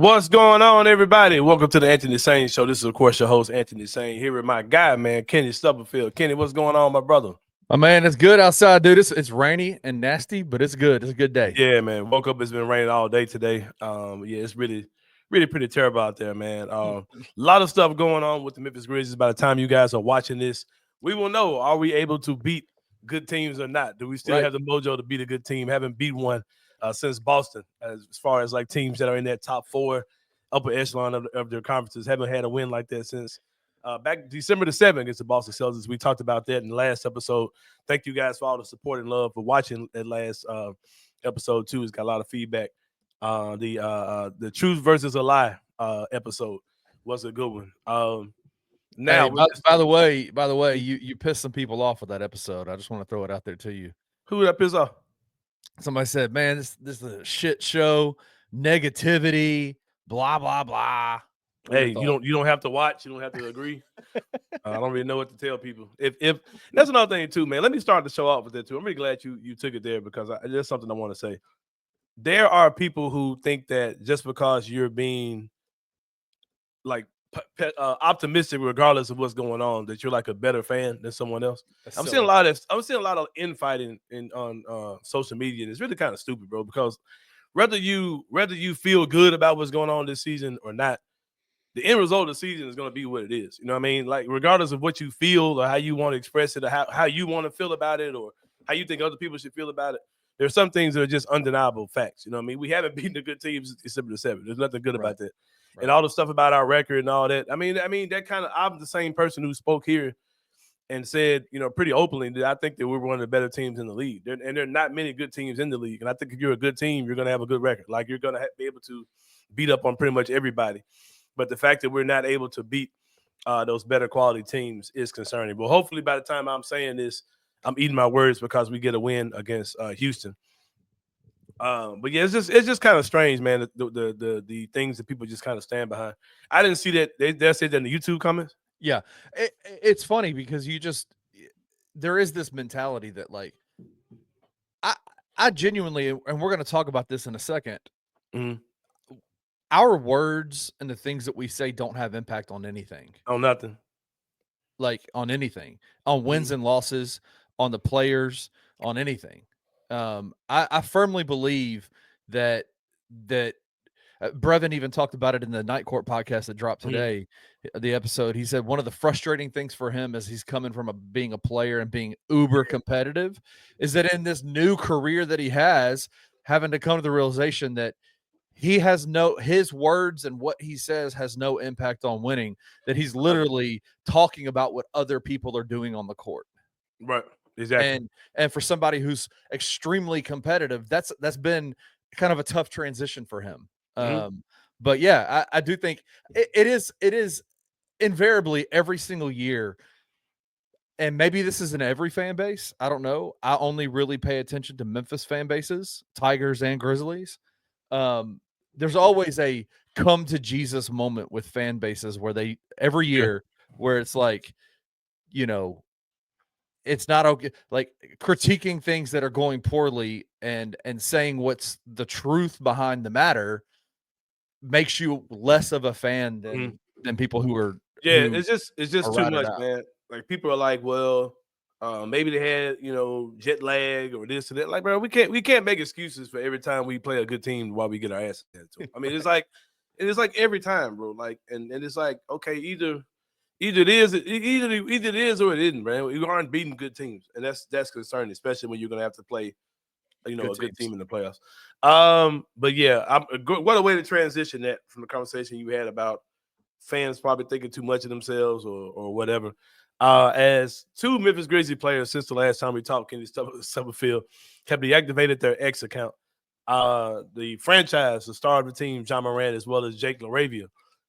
What's going on, everybody? Welcome to the Anthony Sain Show. This is, of course, your host, Anthony Sain, here with my guy, man, Kenny Stubblefield. Kenny, what's going on, my brother? Oh man, it's good outside, dude. It's rainy and nasty, but it's good. It's a good day. Yeah, man. Woke up, it's been raining all day today. Yeah, it's really pretty terrible out there, man. A lot of stuff going on with the Memphis Grizzlies. By the time you guys are watching this, we will know, are we able to beat good teams or not? Do we still Right. have the mojo to beat a good team? Haven't beat one since Boston, as far as like teams that are in that top four upper echelon of their conferences. Haven't had a win like that since back December the 7th against the Boston Celtics. We talked about that in the last episode. Thank you guys for all the support and love for watching that last episode too. It's got a lot of feedback. The truth versus a lie episode was a good one. Now, Hey, by the way, you pissed some people off with that episode. I just want to throw it out there to you. who that piss off? Somebody said, "Man, this is a shit show, negativity, blah blah blah." Hey, you don't have to watch. You don't have to agree. I don't really know what to tell people. If that's another thing too, man. Let me start the show off with that too. I'm really glad you took it there because there's something I want to say. There are people who think that just because you're being like optimistic, regardless of what's going on, that you're like a better fan than someone else. I'm seeing a lot of infighting on social media, and it's really kind of stupid, bro. Because whether you feel good about what's going on this season or not, the end result of the season is going to be what it is. You know what I mean? Like, regardless of what you feel or how you want to express it or how you want to feel about it or how you think other people should feel about it, there's some things that are just undeniable facts. You know what I mean? We haven't beaten the good teams December the 7th. There's nothing good about that. Right. And all the stuff about our record and all that. I mean, that kind of, I'm the same person who spoke here and said, pretty openly that I think that we're one of the better teams in the league. And there are not many good teams in the league. And I think if you're a good team, you're going to have a good record. Like, you're going to be able to beat up on pretty much everybody. But the fact that we're not able to beat those better quality teams is concerning. But hopefully by the time I'm saying this, I'm eating my words because we get a win against Houston. But yeah, it's just kind of strange, man. The things that people just kind of stand behind. I didn't see that they said that in the YouTube comments. Yeah, it's funny because there is this mentality that like I genuinely, and we're going to talk about this in a second. Mm-hmm. Our words and the things that we say don't have impact on anything. On nothing. Like on anything, on wins and losses, on the players, on anything. I firmly believe that Brevin even talked about it in the Night Court podcast that dropped today, the episode. He said one of the frustrating things for him as he's coming from being a player and being uber competitive is that in this new career that he has, having to come to the realization that his words and what he says has no impact on winning, that he's literally talking about what other people are doing on the court. Right. Exactly. And for somebody who's extremely competitive, that's been kind of a tough transition for him. But yeah, I do think it is invariably every single year. And maybe this isn't every fan base. I don't know. I only really pay attention to Memphis fan bases, Tigers and Grizzlies. There's always a come to Jesus moment with fan bases where they every year where it's like, it's not okay, like critiquing things that are going poorly and saying what's the truth behind the matter makes you less of a fan than people who are. Yeah, it's just too much, man. Like, people are like, well, maybe they had jet lag or this and that. Like, bro, we can't make excuses for every time we play a good team while we get our ass handed to them. I mean, it's like every time, bro. Like, and it's like, okay, either it is or it isn't, man. We aren't beating good teams, and that's concerning, especially when you're gonna have to play a good team in the playoffs. But yeah, what a way to transition that from the conversation you had about fans probably thinking too much of themselves or whatever. As two Memphis Grizzlies players since the last time we talked, Kenny Stubblefield, have deactivated their X account. The franchise, the star of the team, John Moran, as well as Jake LaRavia,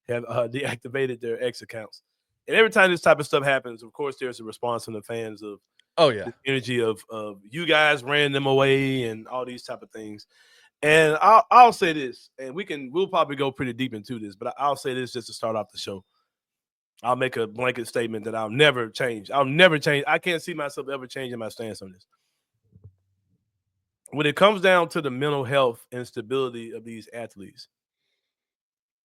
have deactivated their X accounts. And every time this type of stuff happens, of course, there's a response from the fans of the energy of you guys ran them away and all these type of things. And I'll say this, and we'll probably go pretty deep into this, but I'll say this just to start off the show. I'll make a blanket statement that I'll never change. I can't see myself ever changing my stance on this. When it comes down to the mental health and stability of these athletes,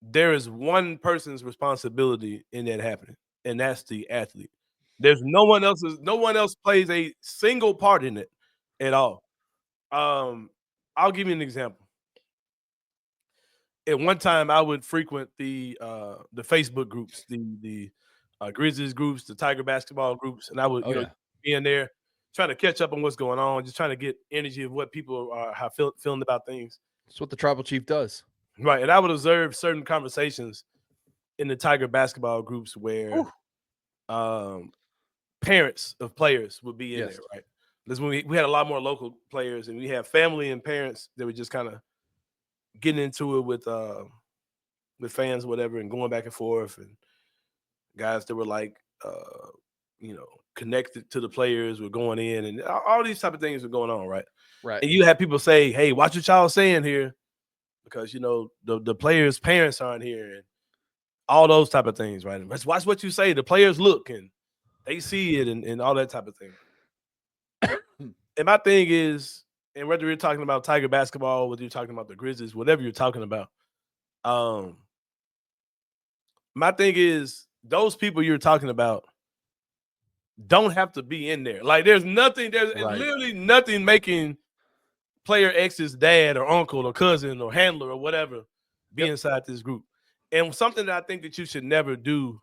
there is one person's responsibility in that happening, and that's the athlete. There's no one else plays a single part in it at all. I'll give you an example. At one time, I would frequent the Facebook groups, the Grizzlies groups, the Tiger basketball groups, and I would be in there trying to catch up on what's going on, just trying to get energy of what people are feeling about things. That's what the tribal chief does, right? And I would observe certain conversations in the Tiger basketball groups where parents of players would be in there, right? This when we had a lot more local players, and we had family and parents that were just kind of getting into it with fans, whatever, and going back and forth, and guys that were like, connected to the players were going in, and all these type of things were going on, right? Right. And you have people say, "Hey, watch what y'all saying here," because the players' parents aren't here, and all those type of things, right? And let's watch what you say. The players look and they see it, and all that type of thing. And my thing is, and whether you're talking about Tiger basketball, whether you're talking about the Grizzlies, whatever you're talking about, my thing is those people you're talking about don't have to be in there. Like there's literally nothing making player X's dad or uncle or cousin or handler or whatever be inside this group. And something that I think that you should never do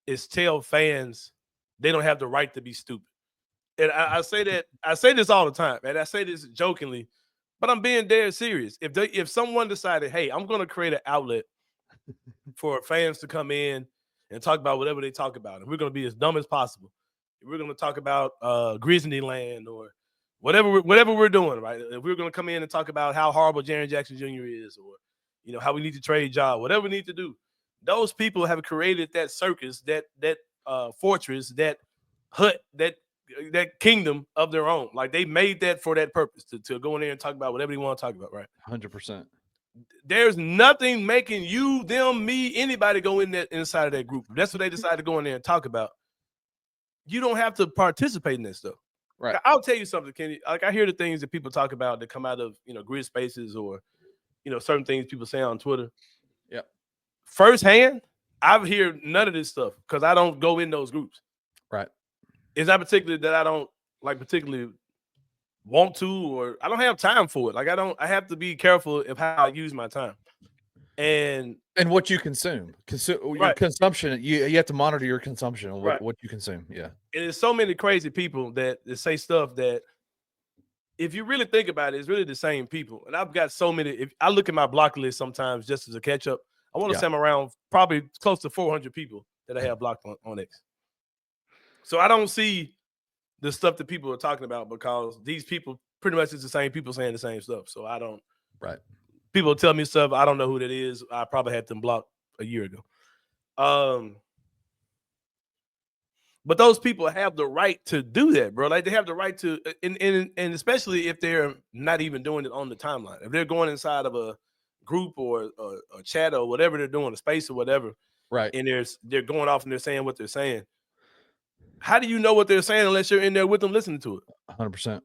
is tell fans they don't have the right to be stupid. And I say this all the time, and I say this jokingly, but I'm being dead serious. If someone decided, hey, I'm going to create an outlet for fans to come in and talk about whatever they talk about, and we're going to be as dumb as possible. We're going to talk about Grizzly Land or whatever we're doing, right? If we're going to come in and talk about how horrible Jaren Jackson Jr. is, or how we need to trade job, whatever we need to do, those people have created that circus, that fortress, that hut, that kingdom of their own. Like they made that for that purpose to go in there and talk about whatever they want to talk about, right? 100%. There's nothing making you, them, me, anybody go in that inside of that group. That's what they decide to go in there and talk about. You don't have to participate in that stuff. Right. I'll tell you something, Kenny. Like I hear the things that people talk about that come out of grid spaces or certain things people say on Twitter. Yeah. Firsthand, I hear none of this stuff because I don't go in those groups. Right. It's not particularly that I don't particularly want to, or I don't have time for it. Like I have to be careful of how I use my time. And what you consume. Your consumption, you have to monitor your consumption and what you consume. Yeah. And there's so many crazy people that say stuff that if you really think about it, it's really the same people. And I've got so many. If I look at my block list sometimes just as a catch up, I want to say I'm around probably close to 400 people that I have blocked on X. So I don't see the stuff that people are talking about because these people pretty much is the same people saying the same stuff. So I don't. Right. People tell me stuff. I don't know who that is. I probably had them blocked a year ago. But those people have the right to do that, bro. Like they have the right to, and especially if they're not even doing it on the timeline. If they're going inside of a group or a chat or whatever they're doing, a space or whatever, right? And they're going off and they're saying what they're saying. How do you know what they're saying unless you're in there with them listening to it? 100%.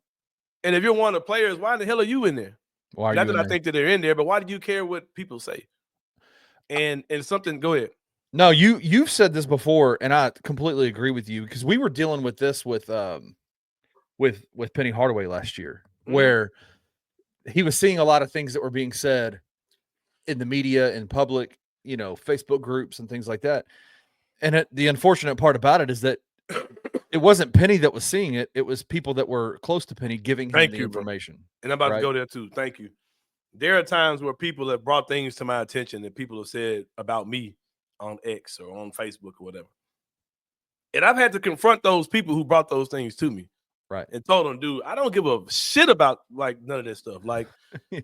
And if you're one of the players, why the hell are you in there? Why not that I think that they're in there, but why do you care what people say? And something, go ahead. No, you've said this before, and I completely agree with you because we were dealing with this with Penny Hardaway last year, where he was seeing a lot of things that were being said in the media, in public, Facebook groups and things like that. And the unfortunate part about it is that it wasn't Penny that was seeing it; it was people that were close to Penny giving him the information. Bro. And I'm about to go there too. Thank you. There are times where people have brought things to my attention that people have said about me on X or on Facebook or whatever. And I've had to confront those people who brought those things to me. Right. And told them, dude, I don't give a shit about none of this stuff. Like, and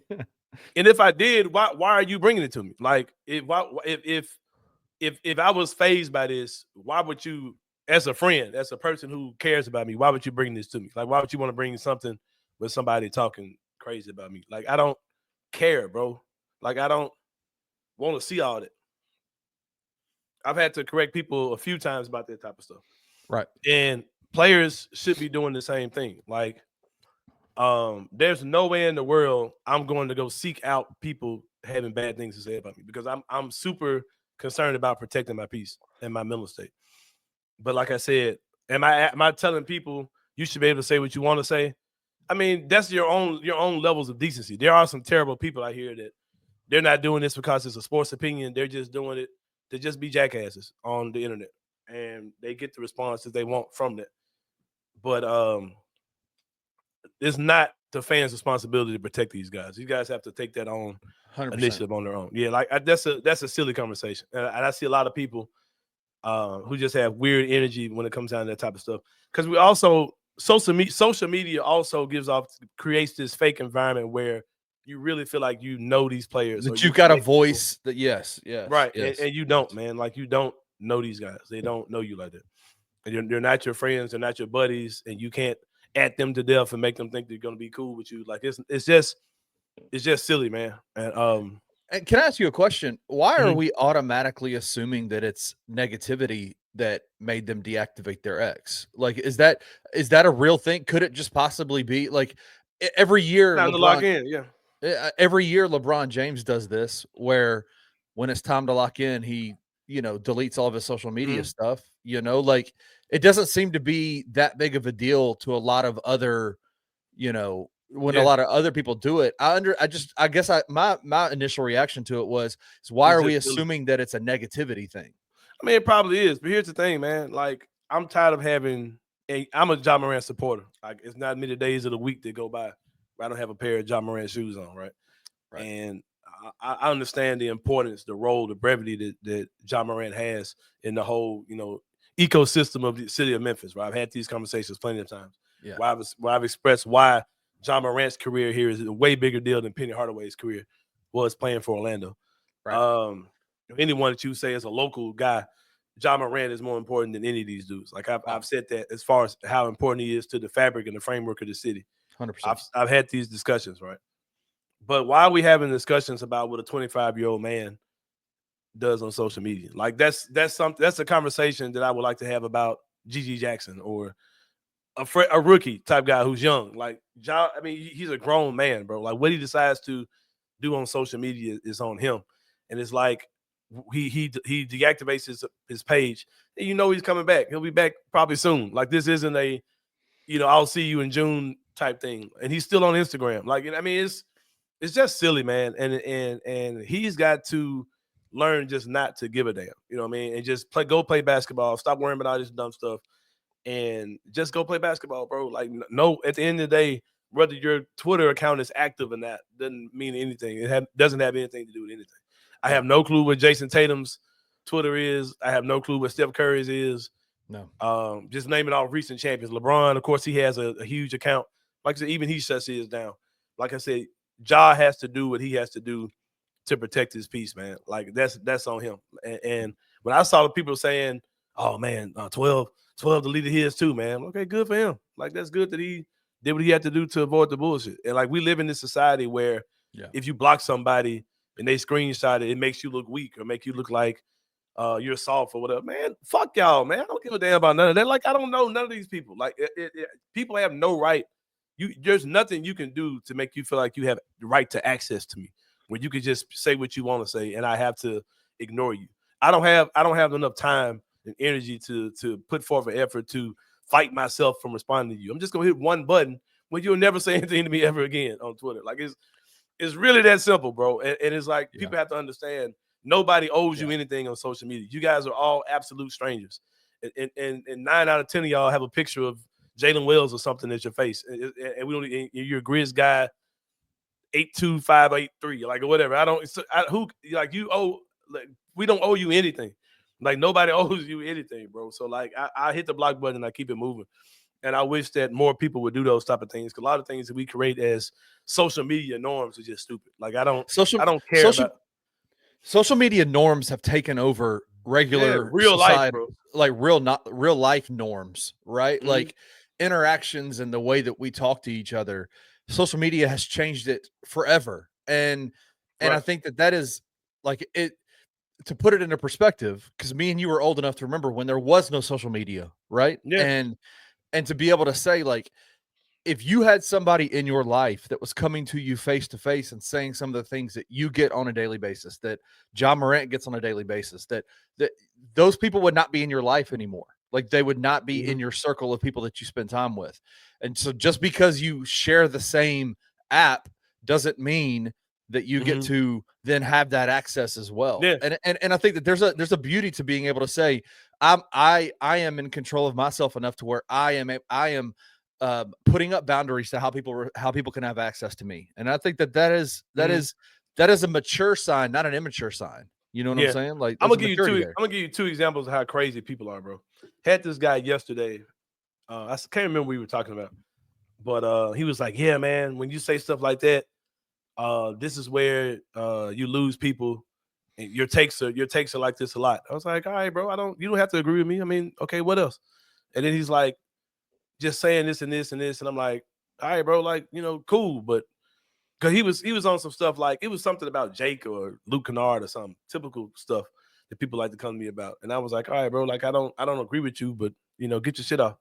if I did, why are you bringing it to me? Like, if I was fazed by this, why would you, as a friend, as a person who cares about me, why would you bring this to me? Like, why would you want to bring something with somebody talking crazy about me? Like, I don't care, bro. Like, I don't want to see all that. I've had to correct people a few times about that type of stuff. Right. And players should be doing the same thing. Like, there's no way in the world I'm going to go seek out people having bad things to say about me because I'm super concerned about protecting my peace and my mental state. But like I said, am I telling people you should be able to say what you want to say? I mean, that's your own levels of decency. There are some terrible people out here that they're not doing this because it's a sports opinion. They're just doing it to just be jackasses on the internet, and they get the responses they want from that. But it's not the fans' responsibility to protect these guys. These guys have to take that on 100%. initiative on their own. Yeah, like that's a silly conversation, and I see a lot of people who just have weird energy when it comes down to that type of stuff. Because we also social media also creates this fake environment where you really feel like you know these players. That you've got a voice that yes, right, yes. and you don't, man. Like you don't know these guys. They don't know you like that. And they're not your friends. They're not your buddies, and you can't at them to death and make them think they're gonna be cool with you. Like it's just silly, man. And can I ask you a question? Why are Mhm. we automatically assuming that it's negativity that made them deactivate their ex? Like, is that a real thing? Could it just possibly be like every year Time to lock in, yeah. every year LeBron James does this where when it's time to lock in, he, deletes all of his social media Mhm. stuff, like it doesn't seem to be that big of a deal to a lot of other, when a Yeah. lot of other people do it. I guess my initial reaction to it was, why It's are we just silly. assuming that it's a negativity thing? I mean, it probably is, but here's the thing, man. Like, I'm tired of having. I'm a John Morant supporter. Like, it's not many days of the week that go by where I don't have a pair of John Morant shoes on, right? Right. And I understand the importance, the role, the brevity that John Morant has in the whole, ecosystem of the city of Memphis. Right? I've had these conversations plenty of times. Yeah. Where I've expressed why John Morant's career here is a way bigger deal than Penny Hardaway's career was playing for Orlando. Right. Anyone that you say is a local guy, John Morant is more important than any of these dudes. Like I've said that as far as how important he is to the fabric and the framework of the city. 100%. I've had these discussions, right? But why are we having discussions about what a 25-year-old man does on social media? Like that's a conversation that I would like to have about Gigi Jackson or a rookie type guy who's young. Like John, I mean, he's a grown man, bro. Like what he decides to do on social media is on him, and it's like he deactivates his page, and he's coming back. He'll be back probably soon. Like this isn't a I'll see you in June type thing, and he's still on Instagram. Like I mean, it's just silly, man, and he's got to learn just not to give a damn. You know what I mean? And just go play basketball. Stop worrying about all this dumb stuff and just go play basketball, bro. Like, no, at the end of the day, whether your Twitter account is active or not doesn't mean anything. It doesn't have anything to do with anything. I have no clue what Jason Tatum's Twitter is. I have no clue what Steph Curry's is. No. Just naming all recent champions. LeBron, of course, he has a huge account. Like I said, even he shuts his down. Like I said, Ja has to do what he has to do to protect his peace, man. Like that's on him. And when I saw the people saying, "Oh man, 12 deleted his too, man." Okay, good for him. Like that's good that he did what he had to do to avoid the bullshit. And like we live in this society where if you block somebody and they screenshot it, it makes you look weak or make you look like you're soft or whatever. Man, fuck y'all, man. I don't give a damn about none of that. Like I don't know none of these people. Like people have no right. There's nothing you can do to make you feel like you have the right to access to me, where you can just say what you want to say and I have to ignore you. I don't have enough time and energy to put forth an effort to fight myself from responding to you. I'm just gonna hit one button when you'll never say anything to me ever again on Twitter. Like it's really that simple, bro. And it's like people have to understand nobody owes you anything on social media. You guys are all absolute strangers. And 9 out of 10 of y'all have a picture of Jalen Wells or something at your face. And we don't. And you're a Grizz guy, 82583, like or whatever. You owe. Like we don't owe you anything. Like nobody owes you anything, bro. So like I hit the block button and I keep it moving. And I wish that more people would do those type of things. Because a lot of things that we create as social media norms are just stupid. Like I don't care about social media norms have taken over regular real life, society, bro. like real life norms, right? Mhm. Like interactions and the way that we talk to each other. Social media has changed it forever. And I think that is like it, to put it into perspective, because me and you were old enough to remember when there was no social media, right? Yeah. And to be able to say, like, if you had somebody in your life that was coming to you face to face and saying some of the things that you get on a daily basis, that John Morant gets on a daily basis, that those people would not be in your life anymore. Like they would not be in your circle of people that you spend time with. And so just because you share the same app doesn't mean that you get to then have that access as well. Yeah. And I think that there's a beauty to being able to say, I am in control of myself enough to where I am putting up boundaries to how people can have access to me. And I think that is a mature sign, not an immature sign. You know what I'm saying? Like I'm gonna give you two examples of how crazy people are, bro. Had this guy yesterday. I can't remember what we were talking about, but he was like, "Yeah, man, when you say stuff like that, this is where you lose people. And your takes are like this a lot." I was like, "All right, bro. You don't have to agree with me. I mean, okay, what else?" And then he's like, "Just saying this and this and this," and I'm like, "All right, bro. Like, cool, but." Because he was on some stuff like it was something about Jake or Luke Kennard or something, typical stuff that people like to come to me about. And I was like, all right, bro, like I don't agree with you, but get your shit off.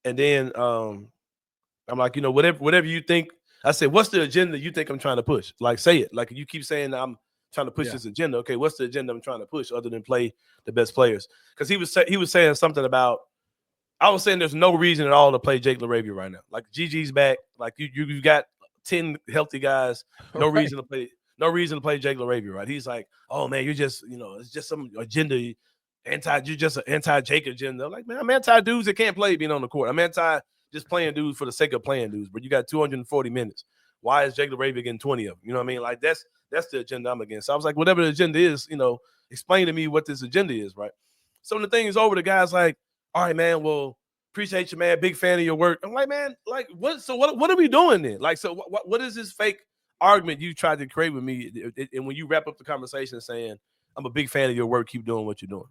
And then I'm like, whatever you think. I said, what's the agenda you think I'm trying to push? Like, say it. Like you keep saying I'm trying to push this agenda. Okay, what's the agenda I'm trying to push other than play the best players? Because he was saying something about. I was saying there's no reason at all to play Jake LaRavia right now. Like GG's back. Like you've got 10 healthy guys. No reason to play. No reason to play Jake LaRavia, right? He's like, oh man, you're just, it's just some agenda. You're just an anti-Jake agenda. I'm like, man, I'm anti dudes that can't play being on the court. I'm anti just playing dudes for the sake of playing dudes. But you got 240 minutes. Why is Jake LaRavia getting 20 of them? You know what I mean? Like that's the agenda I'm against. So I was like, whatever the agenda is, explain to me what this agenda is, right? So when the thing is over, the guy's like, all right, man, well, appreciate you, man. Big fan of your work. I'm like, man, like what? So what are we doing then? Like, so what is this fake argument you tried to create with me? And when you wrap up the conversation saying, I'm a big fan of your work, keep doing what you're doing.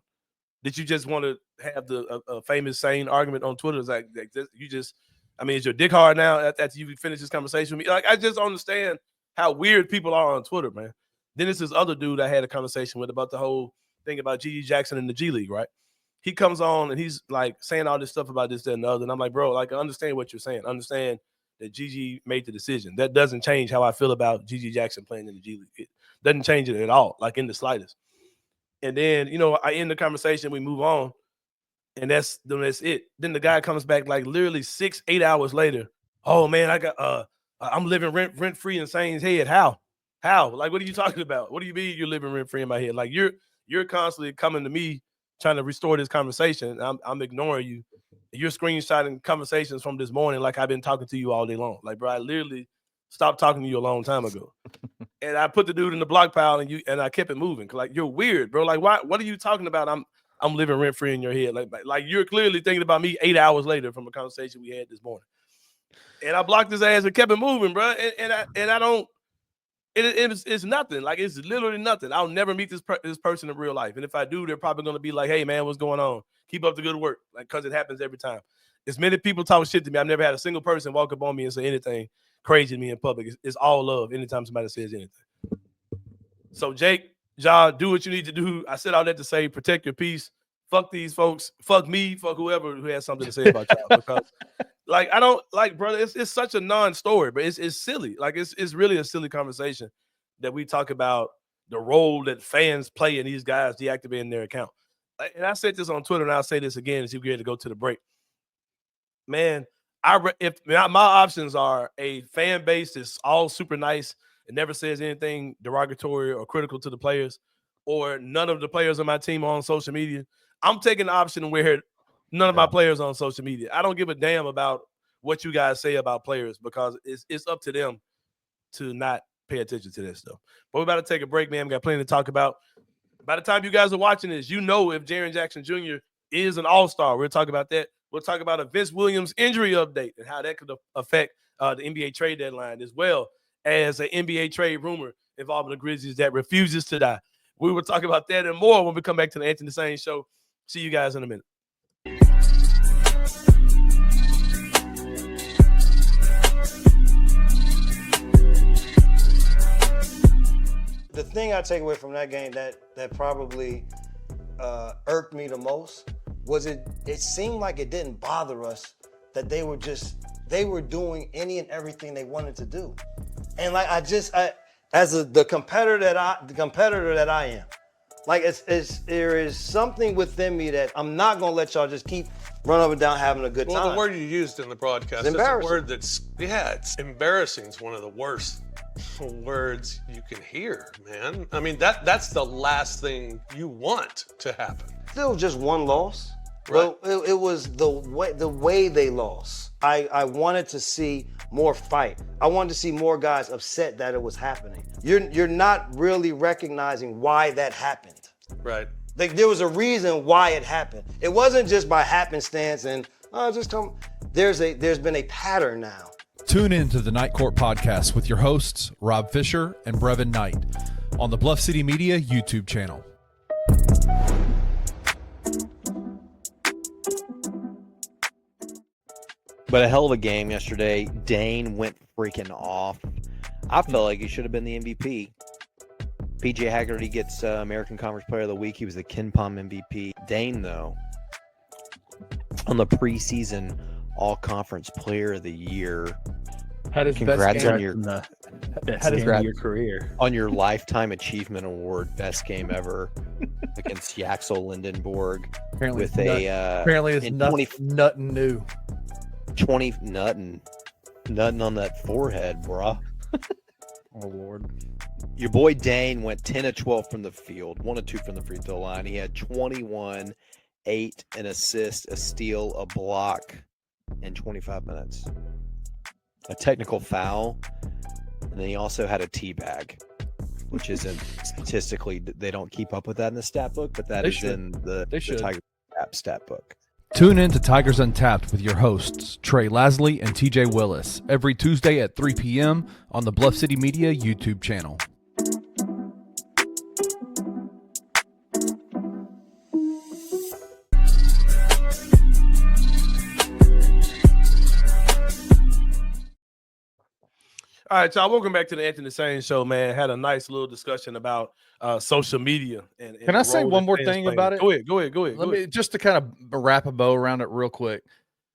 Did you just want to have the famous Sain argument on Twitter? It's like you just, I mean, is your dick hard now after you finish this conversation with me? Like, I just don't understand how weird people are on Twitter, man. Then it's this other dude I had a conversation with about the whole thing about G.G. Jackson and the G League, right? He comes on and he's like saying all this stuff about this, that, and the other. And I'm like, bro, like, I understand what you're saying. Understand that Gigi made the decision. That doesn't change how I feel about G.G. Jackson playing in the G League. It doesn't change it at all, like in the slightest. And then, I end the conversation, we move on, and that's it. Then the guy comes back like literally 6-8 hours later. Oh man, I'm living rent free in Sain's head. How? Like, what are you talking about? What do you mean you're living rent free in my head? Like you're constantly coming to me trying to restore this conversation. I'm ignoring you. You're screenshotting conversations from this morning like I've been talking to you all day long. Like, bro, I literally stopped talking to you a long time ago. And I put the dude in the block pile and I kept it moving. Like, you're weird, bro. Like, what are you talking about? I'm living rent free in your head. Like you're clearly thinking about me 8 hours later from a conversation we had this morning. And I blocked his ass and kept it moving, bro. And I don't. It's nothing. Like, it's literally nothing. I'll never meet this person in real life. And if I do, they're probably going to be like, hey, man, what's going on? Keep up the good work. Like, because it happens every time. As many people talk shit to me, I've never had a single person walk up on me and say anything crazy to me in public. It's all love anytime somebody says anything. So, Jake, Ja, do what you need to do. I said all that to say, protect your peace. Fuck these folks. Fuck me. Fuck whoever who has something to say about y'all. Because, like, I don't like, brother. It's such a non-story, but it's silly. Like, it's really a silly conversation that we talk about the role that fans play in these guys deactivating their account. And I said this on Twitter, and I'll say this again as you get to go to the break. Man, if my options are a fan base that's all super nice and never says anything derogatory or critical to the players, or none of the players on my team are on social media, I'm taking the option where none of my players are on social media. I don't give a damn about what you guys say about players because it's up to them to not pay attention to that stuff. But we're about to take a break, man. We got plenty to talk about. By the time you guys are watching this, if Jaren Jackson Jr. is an all-star. We'll talk about that. We'll talk about a Vince Wiliams injury update and how that could affect the NBA trade deadline, as well as an NBA trade rumor involving the Grizzlies that refuses to die. We will talk about that and more when we come back to the Anthony Sain Show. See you guys in a minute. The thing I take away from that game that probably irked me the most was it seemed like it didn't bother us that they were just they were doing any and everything they wanted to do. And like the competitor that I am, like there is something within me that I'm not gonna let y'all just keep running up and down having a good time. Well, the word you used in the broadcast is a word it's embarrassing. It's one of the worst words you can hear, man. I mean, that's the last thing you want to happen. Still just one loss. Right. Well, it was the way they lost. I wanted to see more fight. I wanted to see more guys upset that it was happening. You're not really recognizing why that happened. Right. Like there was a reason why it happened. It wasn't just by happenstance and just come. There's been a pattern now. Tune in to the Night Court podcast with your hosts, Rob Fisher and Brevin Knight, on the Bluff City Media YouTube channel. But a hell of a game yesterday. Dane went freaking off. I felt like he should have been the MVP. PJ Haggerty gets American Conference Player of the Week. He was the Ken Pom MVP. Dane, though, on the preseason All-Conference Player of the Year. Had his Congrats best game on your best game of your career. On your Lifetime Achievement Award, best game ever against Yaxel Lindenborg. Apparently with apparently it's nothing new. 20 nothing on that forehead, bruh. Oh Lord. Your boy Dane went 10 of 12 from the field, 1 of 2 from the free throw line. He had 21, 8, an assist, a steal, a block in 25 minutes. A technical foul, and then he also had a teabag, which isn't statistically, they don't keep up with that in the stat book, but that is in the Tiger stat book. Tune in to Tigers Untapped with your hosts, Trey Lasley and TJ Willis, every Tuesday at 3 p.m. on the Bluff City Media YouTube channel. All right, y'all. Welcome back to the Anthony Sain Show, man. Had a nice little discussion about social media. And Can I say one more thing about it? Go ahead. Let me just to kind of wrap a bow around it real quick.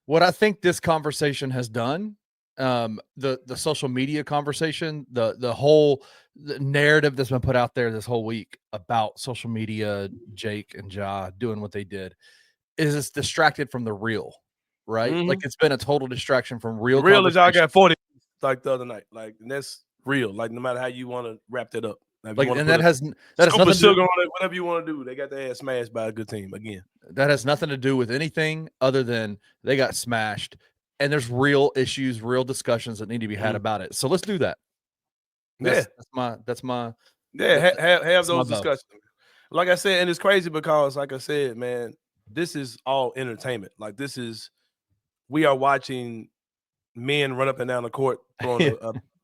What I think this conversation has done, the social media conversation, the whole narrative that's been put out there this whole week about social media, Jake and Ja doing what they did, is it's distracted from the real, right? Mm-hmm. Like it's been a total distraction from real. The real is y'all got 40 like the other night, like, and that's real. Like no matter how you want to wrap that up, like, and that has nothing to sugar on it. Whatever you want to do, they got their ass smashed by a good team again. That has nothing to do with anything other than they got smashed, and there's real issues, real discussions that need to be had about it. So let's do that. That's my have those discussions. Like I said, and it's crazy because, like I said, man, this is all entertainment. Like we are watching men run up and down the court throwing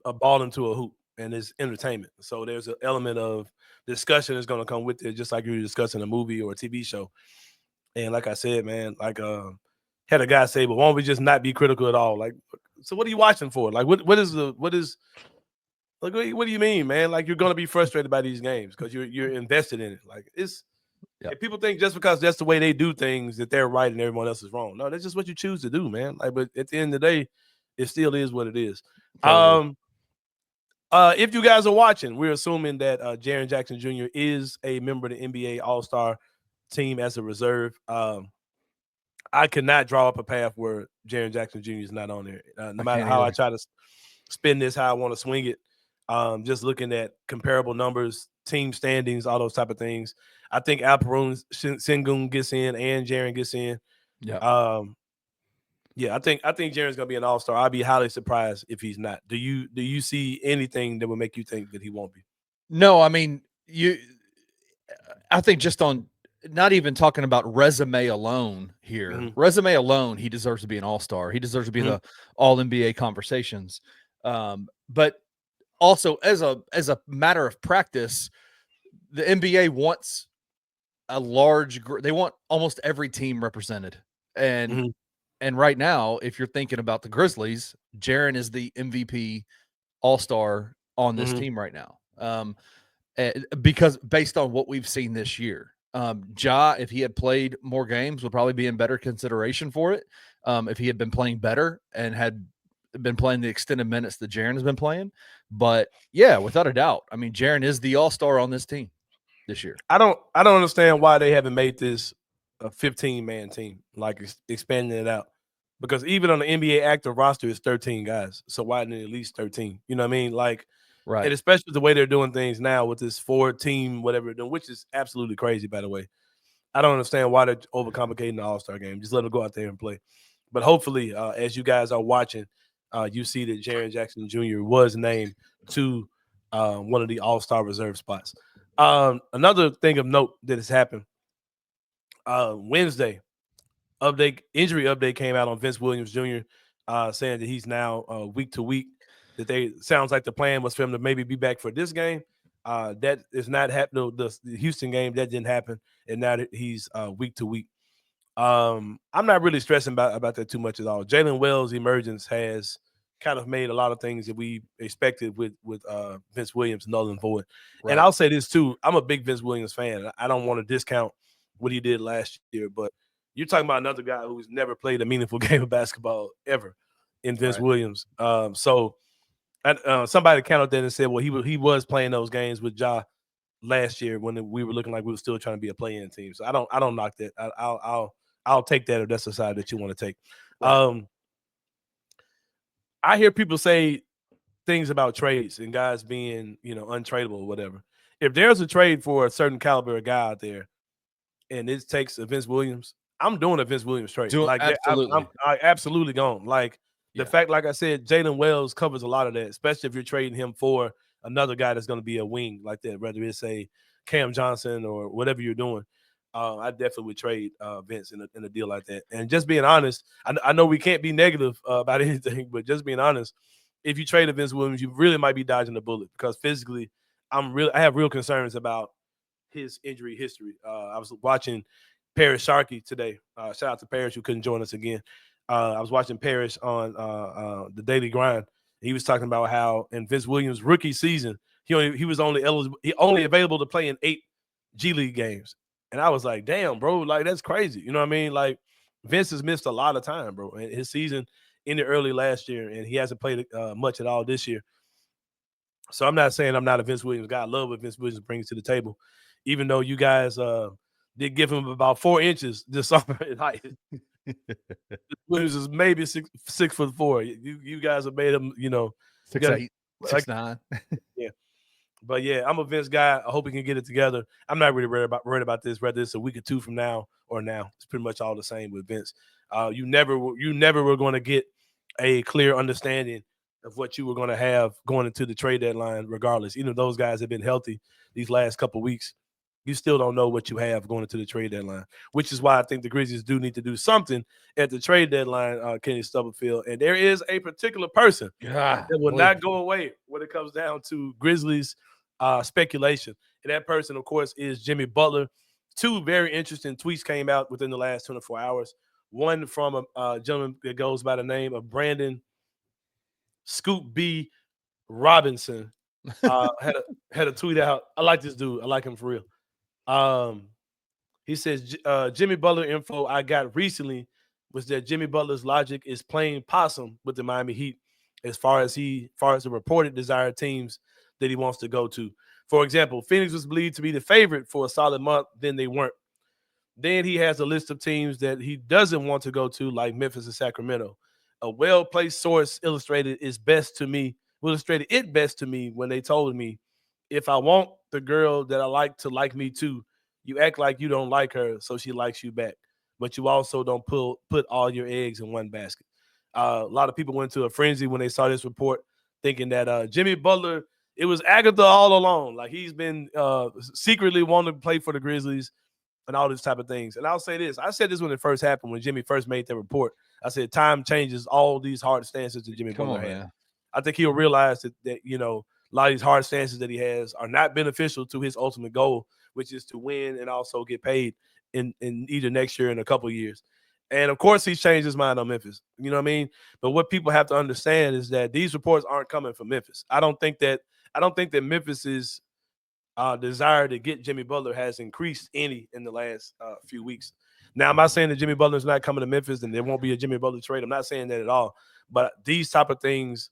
a ball into a hoop, and it's entertainment. So there's an element of discussion that's going to come with it, just like you're discussing a movie or a TV show. And like I said, man, like had a guy say, "But why don't we just not be critical at all?" Like, so what are you watching for? Like, what do you mean, man? Like, you're going to be frustrated by these games because you're invested in it. Like, if people think just because that's the way they do things that they're right and everyone else is wrong. No, that's just what you choose to do, man. Like, but at the end of the day, it still is what it is. If you guys are watching, we're assuming that Jaren Jackson Jr. is a member of the NBA All-Star team as a reserve. I could not draw up a path where Jaren Jackson Jr. is not on there. No matter how I try to spin this, how I want to swing it. Just looking at comparable numbers, team standings, all those type of things. I think Alperon Sengun gets in and Jaren gets in. Yeah. I think Jaren's gonna be an all-star. I'd be highly surprised if he's not. Do you see anything that would make you think that he won't be? No, I mean, I think just on not even talking about resume alone here. Mm-hmm. Resume alone, he deserves to be an all-star. He deserves to be the all-NBA conversations. But also as a matter of practice, the NBA wants they want almost every team represented. And and right now, if you're thinking about the Grizzlies, Jaren is the MVP all-star on this team right now. Because based on what we've seen this year, Ja, if he had played more games, would probably be in better consideration for it. If he had been playing better and had been playing the extended minutes that Jaren has been playing. But yeah, without a doubt, I mean, Jaren is the all-star on this team this year. I don't understand why they haven't made this a 15-man team, like expanding it out. Because even on the NBA active roster, it's 13 guys. So why didn't at least 13? You know what I mean? Like, Right. and especially the way they're doing things now with this 4-team, whatever they're doing, which is absolutely crazy, by the way. I don't understand why they're overcomplicating the All-Star game. Just let them go out there and play. But hopefully, as you guys are watching, you see that Jaren Jackson Jr. was named to one of the All-Star reserve spots. Another thing of note that has happened, Wednesday, injury update came out on Vince Wiliams Jr. Saying that he's now week to week. That sounds like the plan was for him to maybe be back for this game. That is not happening. The Houston game, that didn't happen, and now that he's week to week. I'm not really stressing about that too much at all. Jalen Wells' emergence has kind of made a lot of things that we expected with Vince Williams null and void. Right. And I'll say this too: I'm a big Vince Williams fan. I don't want to discount what he did last year, but you're talking about another guy who's never played a meaningful game of basketball ever in Vince Williams. So somebody counted that and said, well, he was playing those games with Ja last year when we were looking like we were still trying to be a play-in team. So I don't knock that. I'll take that if that's the side that you want to take. Right. I hear people say things about trades and guys being, untradeable or whatever. If there's a trade for a certain caliber of guy out there and it takes a Vince Williams, I'm doing a Vince Williams trade. Absolutely. I absolutely gone. Like the fact, like I said, Jalen Wells covers a lot of that, especially if you're trading him for another guy that's going to be a wing like that, whether it's a Cam Johnson or whatever you're doing. I definitely would trade Vince in a deal like that. And just being honest, I know we can't be negative about anything, but just being honest, if you trade Vince Williams, you really might be dodging the bullet because physically, I have real concerns about his injury history. I was watching Parrish Sharkey today. Shout out to Parrish who couldn't join us again. I was watching Parrish on the Daily Grind. He was talking about how in Vince Williams' rookie season, he was only available to play in 8 G League games. And I was like, damn, bro, like that's crazy. You know what I mean? Like Vince has missed a lot of time, bro. And his season ended early last year, and he hasn't played much at all this year. So I'm not saying I'm not a Vince Williams guy. I love what Vince Williams brings to the table, even though you guys did give him about 4 inches this summer in height. Williams is maybe 6'4". You guys have made him, 6'8", 6'9". Yeah. But yeah, I'm a Vince guy. I hope he can get it together. I'm not really worried about this, whether it's a week or two from now or now. It's pretty much all the same with Vince. You never were going to get a clear understanding of what you were going to have going into the trade deadline, regardless. Even if those guys have been healthy these last couple of weeks, you still don't know what you have going into the trade deadline, which is why I think the Grizzlies do need to do something at the trade deadline, Kenny Stubblefield. And there is a particular person that will not go away when it comes down to Grizzlies speculation. And that person, of course, is Jimmy Butler. 2 very interesting tweets came out within the last 24 hours. One from a gentleman that goes by the name of Brandon Scoop B. Robinson. Had a tweet out. I like this dude. I like him for real. He says Jimmy Butler info I got recently was that Jimmy Butler's logic is playing possum with the Miami Heat as far as the reported desired teams that he wants to go to. For example, Phoenix was believed to be the favorite for a solid month, then they weren't. Then he has a list of teams that he doesn't want to go to, like Memphis and Sacramento. A well-placed source illustrated it best to me when they told me, if I want the girl that I like to like me too, you act like you don't like her, so she likes you back. But you also don't put all your eggs in one basket. A lot of people went to a frenzy when they saw this report, thinking that Jimmy Butler, it was Agatha all along. Like he's been secretly wanting to play for the Grizzlies and all this type of things. And I'll say this. I said this when it first happened, when Jimmy first made that report. I said time changes all these hard stances that Jimmy Butler had. Man. I think he'll realize that a lot of these hard stances that he has are not beneficial to his ultimate goal, which is to win and also get paid in either next year or in a couple of years. And of course, he's changed his mind on Memphis. You know what I mean? But what people have to understand is that these reports aren't coming from Memphis. I don't think that Memphis's desire to get Jimmy Butler has increased any in the last few weeks. Now, I'm not saying that Jimmy Butler's not coming to Memphis and there won't be a Jimmy Butler trade. I'm not saying that at all. But these type of things,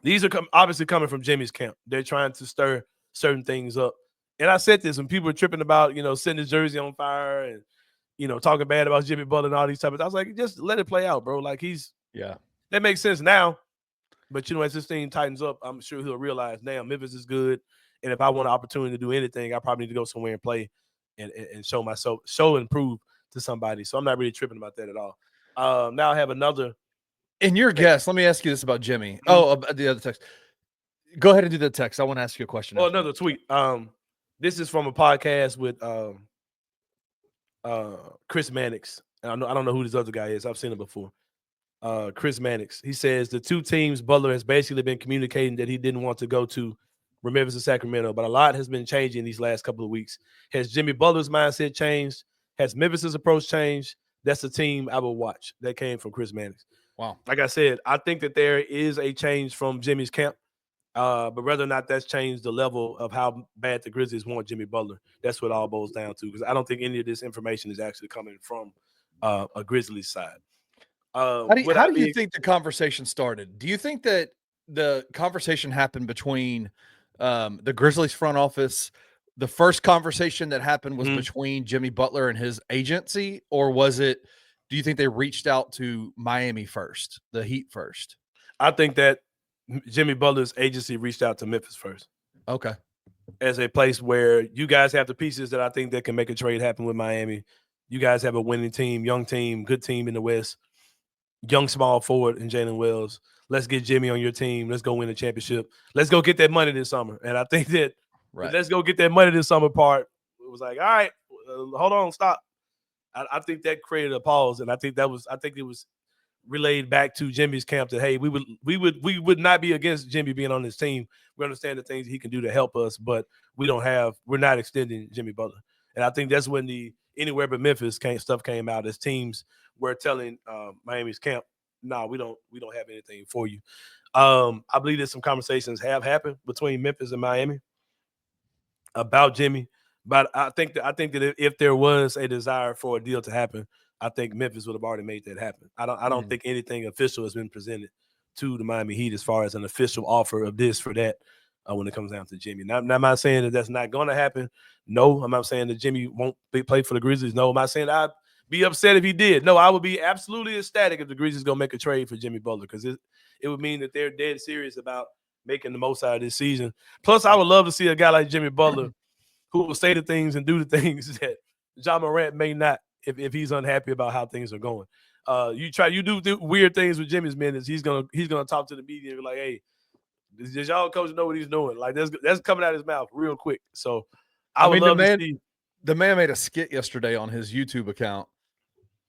these are obviously coming from Jimmy's camp. They're trying to stir certain things up. And I said this when people were tripping about, setting his jersey on fire and, talking bad about Jimmy Butler and all these type of. I was like, just let it play out, bro. Like that makes sense now. But as this thing tightens up, I'm sure he'll realize, damn, Memphis is good. And if I want an opportunity to do anything, I probably need to go somewhere and play and show myself, and prove to somebody. So I'm not really tripping about that at all. Now I have another. In your guess, let me ask you this about Jimmy. Oh, about the other text. Go ahead and do the text. I want to ask you a question. Oh, another tweet. This is from a podcast with Chris Mannix. I don't know who this other guy is. I've seen him before. Chris Mannix. He says the two teams Butler has basically been communicating that he didn't want to go to were Memphis and Sacramento, but a lot has been changing these last couple of weeks. Has Jimmy Butler's mindset changed? Has Memphis's approach changed? That's the team I will watch. That came from Chris Mannix. Wow. Like I said, I think that there is a change from Jimmy's camp, but whether or not that's changed the level of how bad the Grizzlies want Jimmy Butler, that's what it all boils down to, because I don't think any of this information is actually coming from a Grizzlies side. How do you think the conversation started? Do you think that the conversation happened between the Grizzlies front office? The first conversation that happened was between Jimmy Butler and his agency, or do you think they reached out to Miami first, the Heat first? I think that Jimmy Butler's agency reached out to Memphis first. Okay. As a place where you guys have the pieces that I think that can make a trade happen with Miami. You guys have a winning team, young team, good team in the West. Young small forward in Jalen Wells. Let's get Jimmy on your team. Let's go win a championship. Let's go get that money this summer. And I think that let's go get that money this summer part, it was like, all right, hold on, stop. I think that created a pause, and I think it was relayed back to Jimmy's camp that, hey, we would not be against Jimmy being on this team. We understand the things he can do to help us, but we're not extending Jimmy Butler. And I think that's when the anywhere but Memphis stuff came out as teams were telling Miami's camp, no, we don't have anything for you. I believe that some conversations have happened between Memphis and Miami about Jimmy, but I think that if there was a desire for a deal to happen, I think Memphis would have already made that happen. I don't think anything official has been presented to the Miami Heat as far as an official offer of this for that when it comes down to Jimmy. Now, I'm not saying that that's not going to happen. No, I'm not saying that Jimmy won't play for the Grizzlies. No, I'm not saying I'd be upset if he did. No, I would be absolutely ecstatic if the Grizzlies going to make a trade for Jimmy Butler, because it would mean that they're dead serious about making the most out of this season. Plus, I would love to see a guy like Jimmy Butler who will say the things and do the things that Ja Morant may not if he's unhappy about how things are going. You do weird things with Jimmy's minutes. He's gonna talk to the media and be like, hey, does y'all coach know what he's doing? Like that's coming out of his mouth real quick. So I would love to see. The man made a skit yesterday on his YouTube account,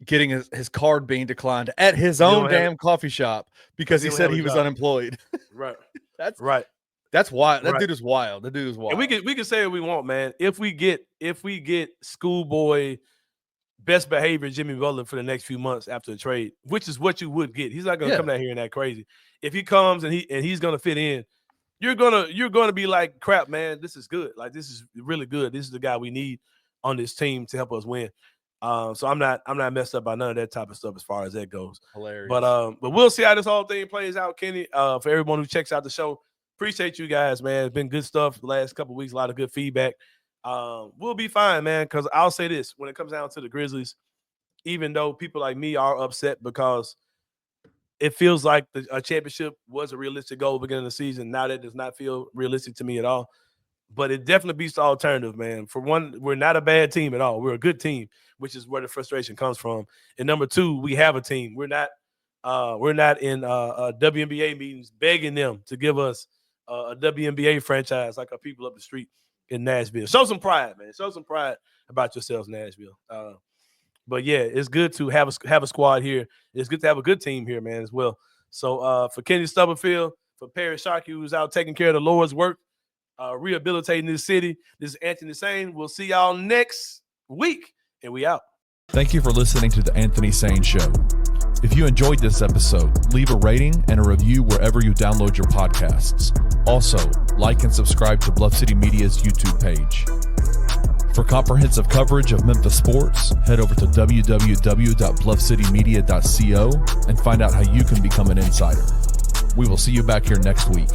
getting his card being declined at his own damn coffee shop because he said he was unemployed. Right. That's right. That's wild. That dude is wild. That dude is wild. And we can say what we want, man. If we get schoolboy best behavior Jimmy Butler for the next few months after the trade, which is what you would get. He's not going to come down here and act crazy. If he comes and he's going to fit in, you're gonna be like, crap, man, this is good. Like, this is really good. This is the guy we need on this team to help us win. So I'm not messed up by none of that type of stuff as far as that goes. Hilarious. But we'll see how this whole thing plays out, Kenny. For everyone who checks out the show, appreciate you guys, man. It's been good stuff the last couple of weeks, a lot of good feedback. We'll be fine, man, because I'll say this, when it comes down to the Grizzlies, even though people like me are upset because it feels like a championship was a realistic goal beginning of the season, now that does not feel realistic to me at all. But it definitely beats the alternative, man. For one, we're not a bad team at all. We're a good team, which is where the frustration comes from. And number two, we have a team. We're not in WNBA meetings begging them to give us a WNBA franchise like our people up the street in Nashville. Show some pride, man. Show some pride about yourselves, Nashville. But yeah, it's good to have a squad here. It's good to have a good team here, man, as well. So for Kenny Stubblefield, for Perry Sharkey, who's out taking care of the Lord's work, rehabilitating this city, this is Anthony Sain. We'll see y'all next week, and we out. Thank you for listening to the Anthony Sain Show. If you enjoyed this episode, leave a rating and a review wherever you download your podcasts. Also, like and subscribe to Bluff City Media's YouTube page. For comprehensive coverage of Memphis sports, head over to www.bluffcitymedia.co and find out how you can become an insider. We will see you back here next week.